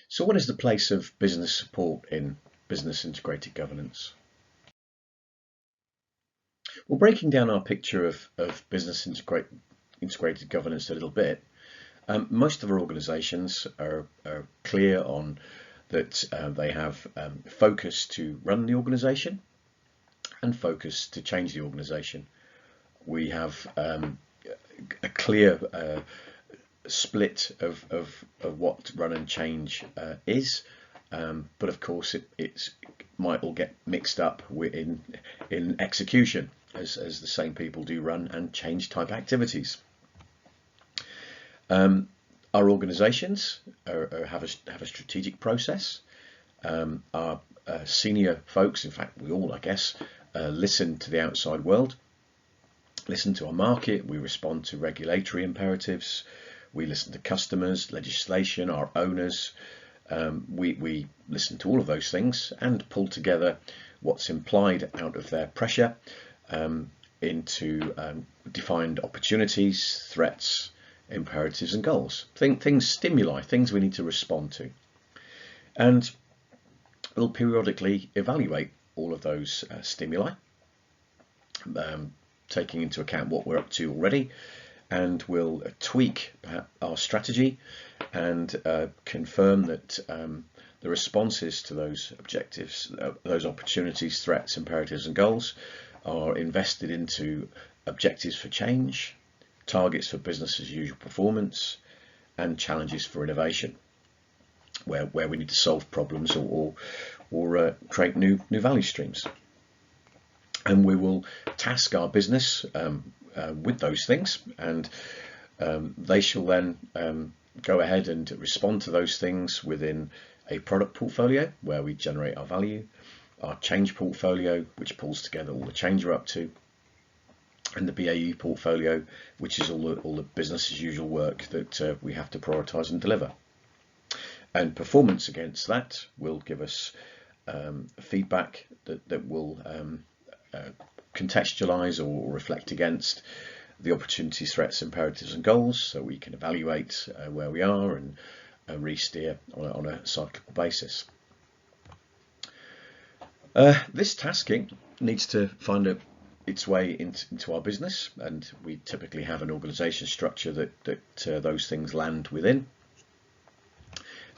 So what is the place of business support in business integrated governance? Well, breaking down our picture of business integrated governance a little bit, most of our organizations are clear on that they have focus to run the organization and focus to change the organization. We have a clear split of what run and change is, but of course it might all get mixed up in execution as the same people do run and change type activities. Our organizations have a strategic process. Our senior folks, in fact we all I guess, listen to the outside world, listen to our market, we respond to regulatory imperatives, we listen to customers, legislation, our owners. We listen to all of those things and pull together what's implied out of their pressure into defined opportunities, threats, imperatives and goals. Things, stimuli, things we need to respond to. And we'll periodically evaluate all of those stimuli, taking into account what we're up to already, and we'll tweak perhaps our strategy and confirm that the responses to those objectives, those opportunities, threats, imperatives and goals are invested into objectives for change, targets for business as usual performance, and challenges for innovation, where we need to solve problems or create new value streams. And we will task our business with those things, and they shall then go ahead and respond to those things within a product portfolio where we generate our value, our change portfolio which pulls together all the change we're up to, and the BAU portfolio, which is all the business as usual work that we have to prioritize and deliver. And performance against that will give us feedback that will contextualize or reflect against the opportunities, threats, imperatives and goals, so we can evaluate where we are and re-steer on a cyclical basis. This tasking needs to find its way into our business, and we typically have an organization structure that those things land within.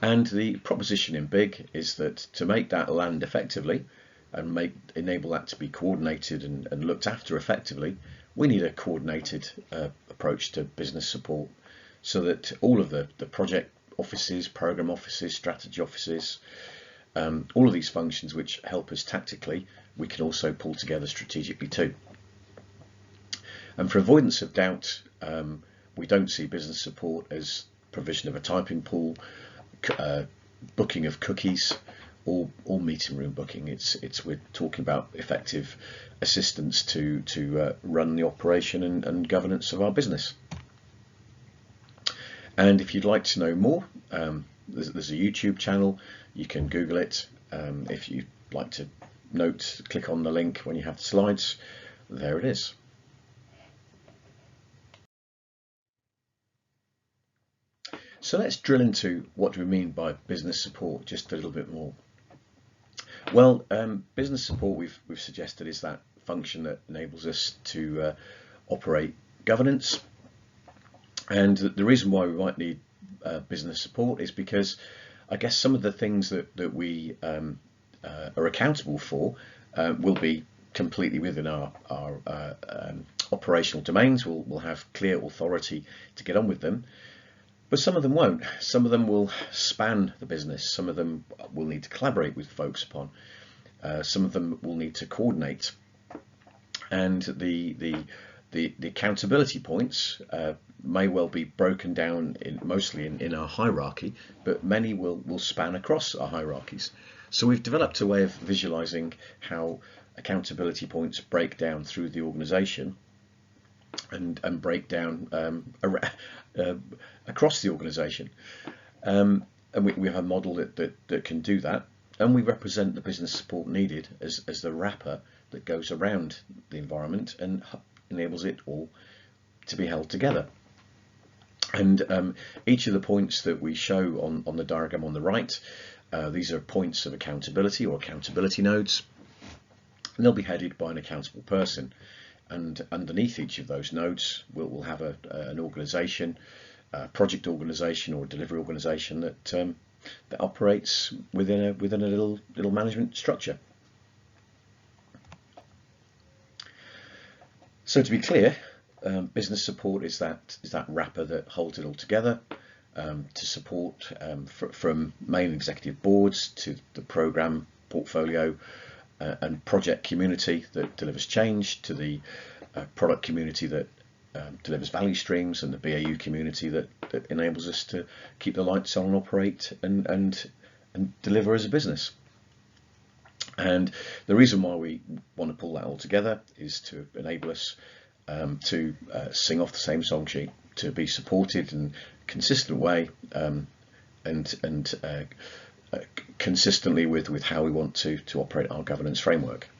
And the proposition in big is that to make that land effectively and enable that to be coordinated and looked after effectively, we need a coordinated approach to business support, so that all of the project offices, program offices, strategy offices, all of these functions which help us tactically, we can also pull together strategically too. And for avoidance of doubt, we don't see business support as provision of a typing pool, booking of cookies, or meeting room booking. We're talking about effective assistance to run the operation and governance of our business. And if you'd like to know more, there's a YouTube channel. You can Google it. If you'd like to note, click on the link when you have the slides. There it is. So let's drill into what do we mean by business support just a little bit more. Well, business support we've suggested is that function that enables us to operate governance. And the reason why we might need business support is because I guess some of the things that we are accountable for will be completely within our operational domains. We'll have clear authority to get on with them. But some of them won't. Some of them will span the business. Some of them will need to collaborate with folks upon. Some of them will need to coordinate. And the accountability points may well be broken down mostly in our hierarchy, but many will span across our hierarchies. So we've developed a way of visualizing how accountability points break down through the organization and break down across the organization, and we have a model that can do that, and we represent the business support needed as the wrapper that goes around the environment and enables it all to be held together. And each of the points that we show on the diagram on the right, these are points of accountability or accountability nodes, and they'll be headed by an accountable person. And underneath each of those nodes, we'll have an organisation, a project organisation or a delivery organisation that operates within a little management structure. So to be clear, business support is that wrapper that holds it all together, to support from main executive boards to the program portfolio and project community that delivers change, to the product community that delivers value streams, and the BAU community that enables us to keep the lights on and operate and deliver as a business. And the reason why we want to pull that all together is to enable us to sing off the same song sheet, to be supported in a consistent way, and consistently with how we want to operate our governance framework.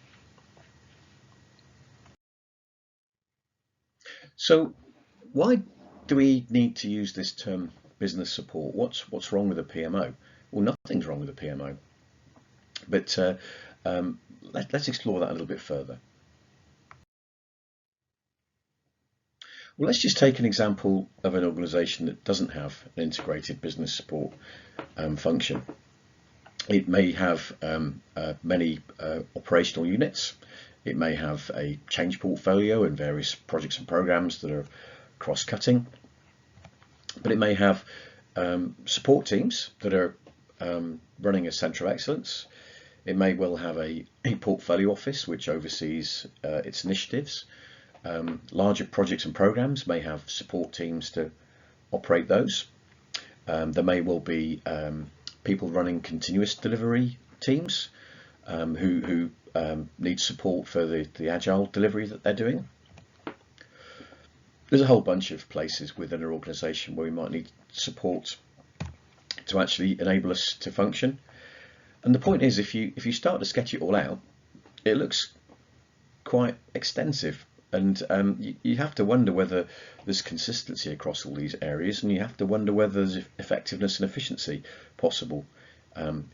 So why do we need to use this term business support? What's wrong with a PMO? Well, nothing's wrong with a PMO, but let's explore that a little bit further. Well, let's just take an example of an organisation that doesn't have an integrated business support function. It may have many operational units. It may have a change portfolio and various projects and programs that are cross-cutting. But it may have support teams that are running a centre of excellence. It may well have a portfolio office which oversees its initiatives. Larger projects and programs may have support teams to operate those. There may well be people running continuous delivery teams who need support for the agile delivery that they're doing. There's a whole bunch of places within an organisation where we might need support to actually enable us to function. And the point is, if you start to sketch it all out, it looks quite extensive, and you have to wonder whether there's consistency across all these areas, and you have to wonder whether there's effectiveness and efficiency possible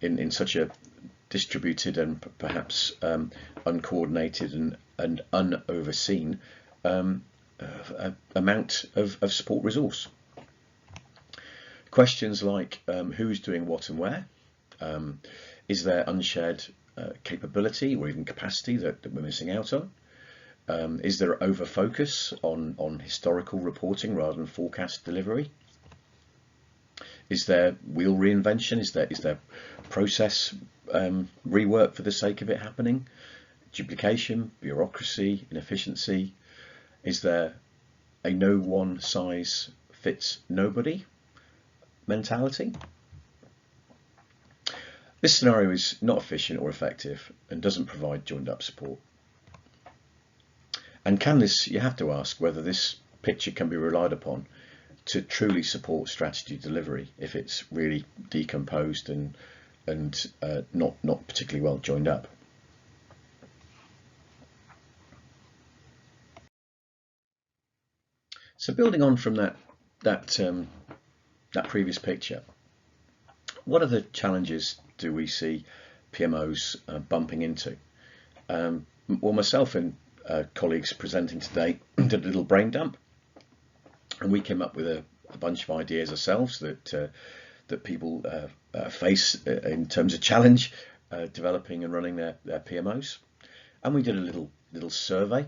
in such a distributed and perhaps uncoordinated and unoverseen amount of support resource. Questions like who's doing what and where, is there unshared capability or even capacity that we're missing out on? Is there over focus on historical reporting rather than forecast delivery? Is there wheel reinvention? Is there process rework for the sake of it happening? Duplication, bureaucracy, inefficiency? Is there a no one size fits nobody mentality? This scenario is not efficient or effective and doesn't provide joined up support. And you have to ask whether this picture can be relied upon to truly support strategy delivery if it's really decomposed and not particularly well joined up. So building on from that previous picture, what other challenges do we see PMOs bumping into? Well, myself and colleagues presenting today did a little brain dump, and we came up with a bunch of ideas ourselves that people face in terms of challenge developing and running their PMOs. And we did a little survey.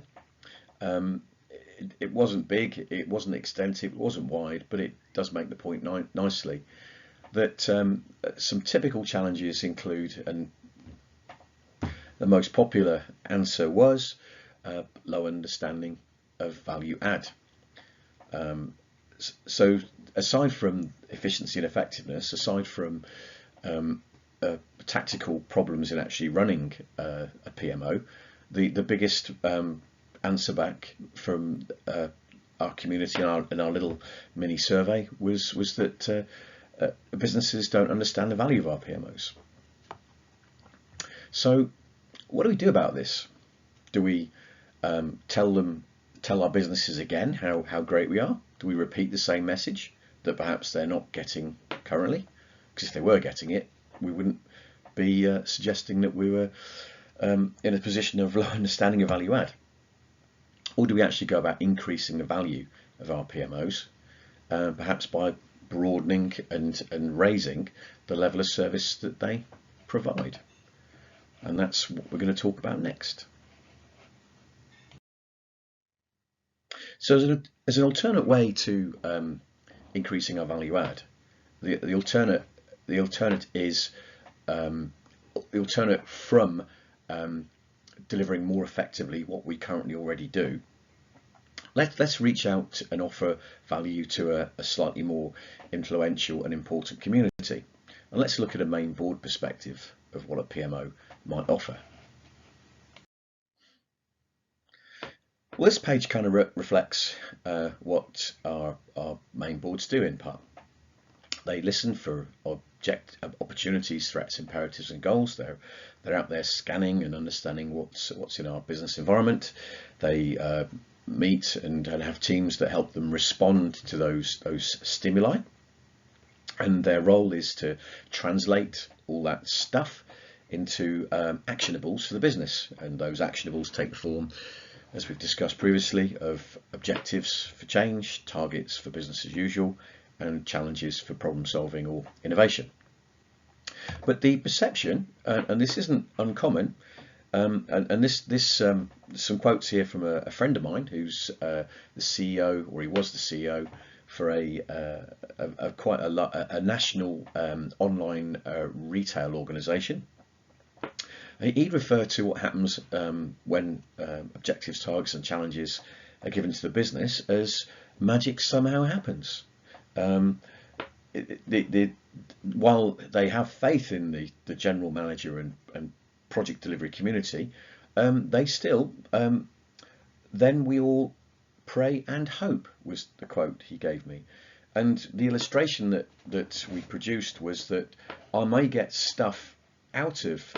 It wasn't big, it wasn't extensive, it wasn't wide, but it does make the point nicely that some typical challenges include, and the most popular answer was low understanding of value add. So aside from efficiency and effectiveness, aside from tactical problems in actually running a PMO, the biggest answer back from our community in our little mini survey was that businesses don't understand the value of our PMOs. So what do we do about this? Do we tell our businesses again how great we are? Do we repeat the same message that perhaps they're not getting currently, because if they were getting it, we wouldn't be suggesting that we were in a position of low understanding of value add. Or do we actually go about increasing the value of our PMOs, perhaps by broadening and raising the level of service that they provide? And that's what we're going to talk about next. So as an alternate way to increasing our value add, the alternate is the alternate from delivering more effectively what we currently already do. Let's reach out and offer value to a slightly more influential and important community. And let's look at a main board perspective of what a PMO might offer. Well, this page kind of reflects what our main boards do in part. They listen for opportunities, threats, imperatives, and goals. They're out there scanning and understanding what's in our business environment. They meet and have teams that help them respond to those stimuli. And their role is to translate all that stuff into actionables for the business. And those actionables take the form, as we've discussed previously, of objectives for change, targets for business as usual, and challenges for problem solving or innovation. But the perception, and this isn't uncommon, and this some quotes here from a friend of mine who's the CEO, or he was the CEO for quite a national online retail organisation. He'd refer to what happens when objectives, targets, and challenges are given to the business as magic somehow happens. While they have faith in the general manager and project delivery community, they still then we all pray and hope, was the quote he gave me. And the illustration that we produced was that I may get stuff out of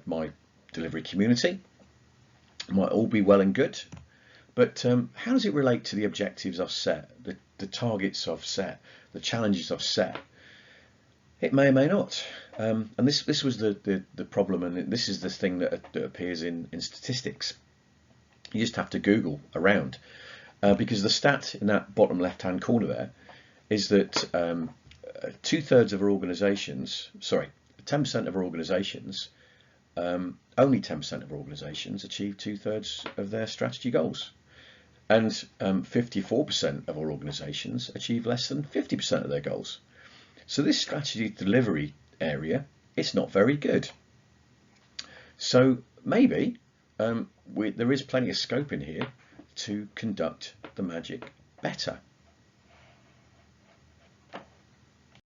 my delivery community, it might all be well and good, but how does it relate to the objectives I've set, the targets I've set, the challenges I've set? It may or may not. And this was the problem, and this is the thing that appears in statistics. You just have to Google around, because the stat in that bottom left-hand corner there is that 2/3 of our organisations, 10% of our organisations, only 10% of our organisations achieve 2/3 of their strategy goals. And 54% of our organisations achieve less than 50% of their goals. So this strategy delivery area, it's not very good. So maybe there is plenty of scope in here to conduct the magic better.